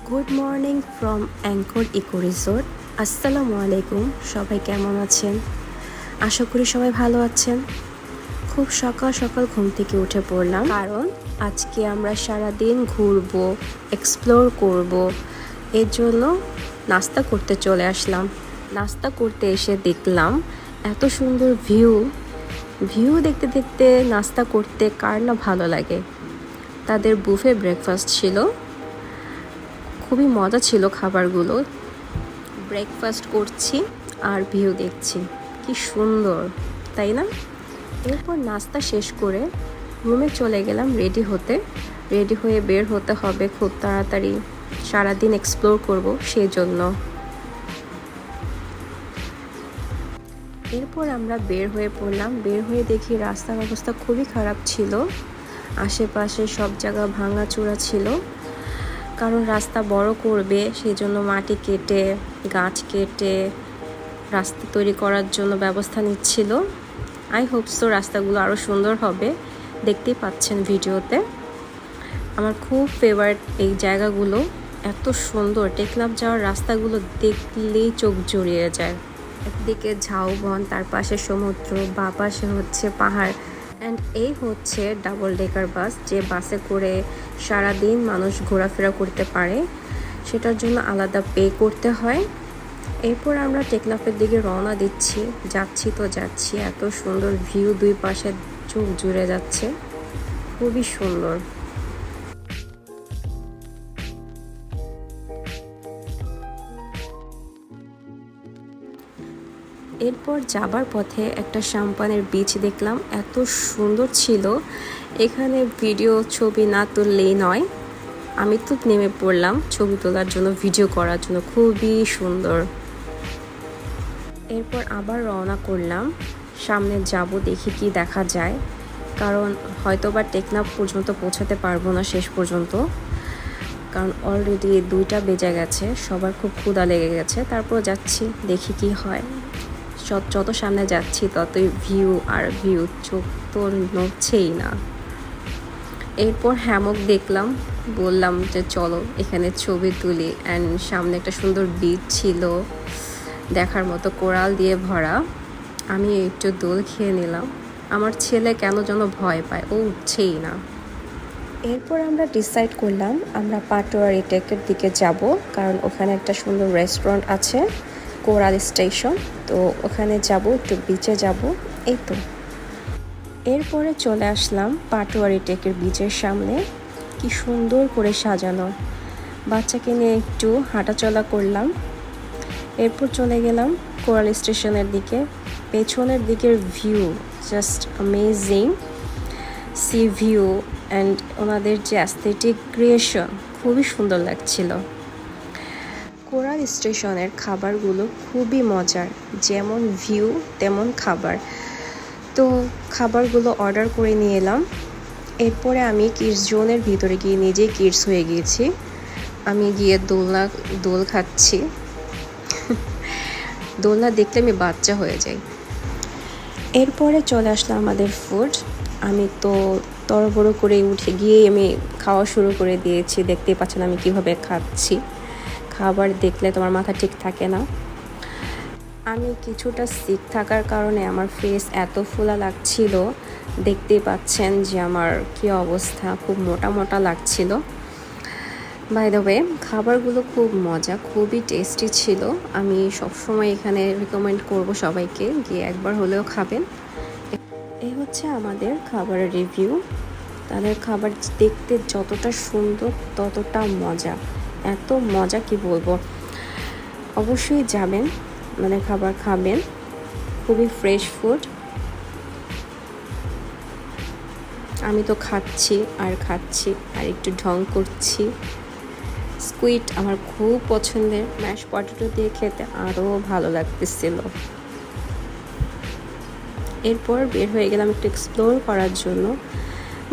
Good morning from anchor eco resort. আসসালামু আলাইকুম, সবাই কেমন আছেন? আশা করি সবাই ভালো আছেন। খুব সকাল সকাল ঘুম থেকে উঠে পড়লাম, কারণ আজকে আমরা সারাদিন ঘুরবো, এক্সপ্লোর করব। এর জন্য নাস্তা করতে চলে আসলাম। নাস্তা করতে এসে দেখলাম এত সুন্দর ভিউ দেখতে দেখতে নাস্তা করতে কার না ভালো লাগে। তাদের বুফে ব্রেকফাস্ট ছিল, খুবই মজা ছিল খাবারগুলো। ব্রেকফাস্ট করছি আর ভিউ দেখছি, কি সুন্দর, তাই না? এরপর নাস্তা শেষ করে রুমে চলে গেলাম রেডি হয়ে বের হতে হবে খুব তাড়াতাড়ি, সারাদিন এক্সপ্লোর করব সেই জন্য। এরপর আমরা বের হয়ে পড়লাম। বের হয়ে দেখি রাস্তার অবস্থা খুবই খারাপ ছিল, আশেপাশে সব জায়গা ভাঙাচোরা ছিল। কারণ রাস্তা বড় করবে, সেই জন্য মাটি কেটে গাছ কেটে রাস্তা তৈরি করার জন্য ব্যবস্থা নিচ্ছিল। আই হোপ সো রাস্তাগুলো আরও সুন্দর হবে। দেখতেই পাচ্ছেন ভিডিওতে। আমার খুব ফেভারিট এই জায়গাগুলো, এত সুন্দর। টেকনাফ যাওয়ার রাস্তাগুলো দেখলেই চোখ জুড়িয়ে যায়। একদিকে ঝাউবন, তার পাশে সমুদ্র, বা পাশে হচ্ছে পাহাড়। অ্যান্ড এই হচ্ছে ডাবল ডেকার বাস, যে বাসে করে সারাদিন মানুষ ঘোরাফেরা করতে পারে, সেটার জন্য আলাদা পে করতে হয়। এরপর আমরা টেকনাফের দিকে রওনা দিচ্ছি। যাচ্ছি, এত সুন্দর ভিউ, দুই পাশে চোখ জুড়ে যাচ্ছে, খুবই সুন্দর। এরপর যাবার পথে একটা সাম্পানের বিচ দেখলাম, এত সুন্দর ছিল। এখানে ভিডিও ছবি না তুললেই নয়। আমি তো নেমে পড়লাম ছবি তোলার জন্য, ভিডিও করার জন্য, খুবই সুন্দর। এরপর আবার রওনা করলাম, সামনে যাব, দেখি কি দেখা যায়। কারণ হয়তোবা টেকনাফ পর্যন্ত পৌঁছাতে পারবো না শেষ পর্যন্ত, কারণ অলরেডি 2টা বেজে গেছে, সবার খুব ক্ষুধা লেগে গেছে। তারপর যাচ্ছি, দেখি কি হয়। যত সামনে যাচ্ছি ততই ভিউ আর ভিউ, চোখ তো নড়ছেই না। এরপর হ্যামক দেখলাম, বললাম যে চলো এখানে ছবি তুলি। অ্যান্ড সামনে একটা সুন্দর বিচ ছিল, দেখার মতো, কোরাল দিয়ে ভরা। আমি একটু দোল খেয়ে নিলাম। আমার ছেলে কেন যেন ভয় পায়, ও উঠছেই না। এরপর আমরা ডিসাইড করলাম আমরা পাটোয়ারি টেকের দিকে যাব, কারণ ওখানে একটা সুন্দর রেস্টুরেন্ট আছে, কোরাল স্টেশন। তো ওখানে যাব, একটু বিচে যাব, এই তো। এরপরে চলে আসলাম পাটোয়ারি টেকের বিচের সামনে, কি সুন্দর করে সাজানো। বাচ্চাকে নিয়ে একটু হাঁটাচলা করলাম। এরপর চলে গেলাম কোরাল স্টেশনের দিকে। পেছনের দিকের view just amazing, C view and ওনাদের যে অ্যাস্থেটিক ক্রিয়েশন, খুবই সুন্দর লাগছিল। কোরাল স্টেশনের খাবারগুলো খুবই মজার, যেমন ভিউ তেমন খাবার। তো খাবারগুলো অর্ডার করে নিয়ে এলাম। এরপরে আমি কিডস জোনের ভিতরে গিয়ে নিজেই কিডস হয়ে গিয়েছি। আমি গিয়ে দোল খাচ্ছি। দোলনা দেখলে আমি বাচ্চা হয়ে যাই। এরপরে চলে আসলো আমাদের ফুড। আমি তো তড়বড় করে উঠে গিয়ে আমি খাওয়া শুরু করে দিয়েছি। দেখতেই পাচ্ছেন আমি কিভাবে খাচ্ছি। খাবার দেখলে তোমার মাথা ঠিক থাকে না। আমি কিছুটা সিক থাকার কারণে আমার ফেস এত ফোলা লাগছিল, দেখতেই পাচ্ছেন যে আমার কি অবস্থা, খুব মোটা মোটা লাগছিল। বাই দ্য ওয়ে, খাবারগুলো খুব মজা, খুবই টেস্টি ছিল। আমি সবসময় এখানে রিকমেন্ড করব সবাইকে, গিয়ে একবার হলেও খাবেন। এই হচ্ছে আমাদের খাবারের রিভিউ। তাদের খাবার দেখতে যতটা সুন্দর ততটা মজা, এত মজা কি বলবো। অবশ্যই যাবেন, মানে খাবার খাবেন, খুবই ফ্রেশ ফুড। আমি তো খাচ্ছি আর একটু ঢং করছি। স্কুইড আমার খুব পছন্দের, ম্যাশ পটেটো দিয়ে খেতে আরও ভালো লাগতেছিল। এরপর বের হয়ে গেলাম একটু এক্সপ্লোর করার জন্য।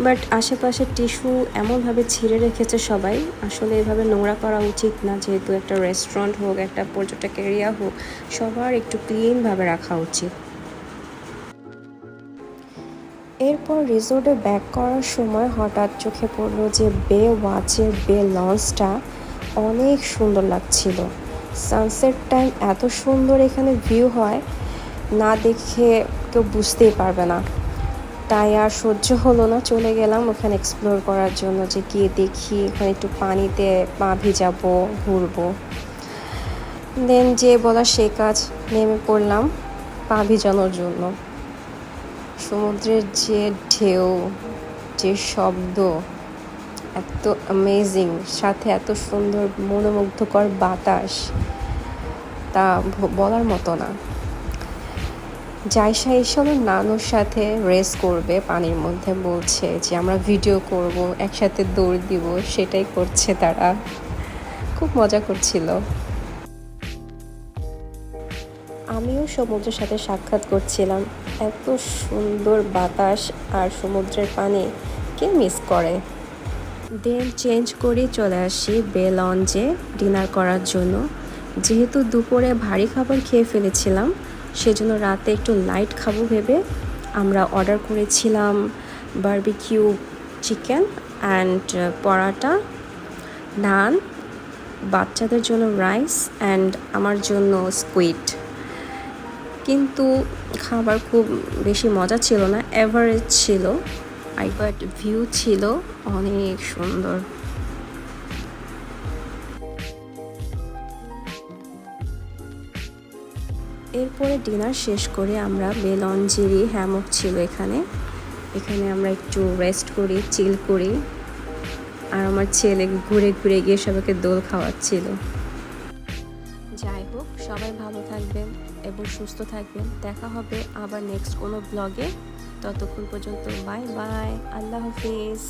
বাট আশেপাশে টিস্যু এমনভাবে ছিঁড়ে রেখেছে সবাই, আসলে এভাবে নোংরা করা উচিত না। যেহেতু একটা রেস্টুরেন্ট হোক, একটা পর্যটক এরিয়া হোক, সবার একটু ক্লিনভাবে রাখা উচিত। এরপর রিসোর্টে ব্যাক করার সময় হঠাৎ চোখে পড়লো যে বে ওয়াচের বে লঞ্চটা অনেক সুন্দর লাগছিল। সানসেট টাইম এত সুন্দর এখানে ভিউ হয়, না দেখে কেউ বুঝতেই পারবে না। তাই আর সহ্য হলো না, চলে গেলাম ওখানে এক্সপ্লোর করার জন্য, যে গিয়ে দেখি ওখানে একটু পানিতে পা ভিজাবো, ঘুরবো। দেন যে বলা সে কাজ, নেমে পড়লাম পা ভিজানোর জন্য। সমুদ্রের যে ঢেউ, যে শব্দ, এত অ্যামেজিং, সাথে এত সুন্দর মনোমুগ্ধকর বাতাস, তা বলার মতো না। জায়সা এসব নানুর সাথে রেস করবে পানির মধ্যে, বলছে যে আমরা ভিডিও করব, একসাথে দৌড় দিব, সেটাই করছে তারা। খুব মজা করছিল। আমিও সমুদ্রের সাথে সাক্ষাৎ করছিলাম। এত সুন্দর বাতাস আর সমুদ্রের পানি কে মিস করে। দেন চেঞ্জ করে চলে আসি বে লঞ্চে ডিনার করার জন্য। যেহেতু দুপুরে ভারী খাবার খেয়ে ফেলেছিলাম, সেজন্য রাতে একটু লাইট খাবো ভেবে আমরা অর্ডার করেছিলাম বারবিকিউ চিকেন অ্যান্ড পরাটা, নান, বাচ্চাদের জন্য রাইস অ্যান্ড আমার জন্য স্কুইড। কিন্তু খাবার খুব বেশি মজা ছিল না, অ্যাভারেজ ছিল, বাট ভিউ ছিল অনেক সুন্দর। এরপরে ডিনার শেষ করে আমরা বে লঞ্চেরই হ্যামক ছিল এখানে আমরা একটু রেস্ট করি, চিল করি। আর আমার ছেলে ঘুরে ঘুরে গিয়ে সবাইকে দোল খাওয়াচ্ছিল। যাই হোক, সবাই ভালো থাকবেন এবং সুস্থ থাকবেন। দেখা হবে আবার নেক্সট কোনো ব্লগে। ততক্ষণ পর্যন্ত বাই বাই, আল্লাহ হাফিজ।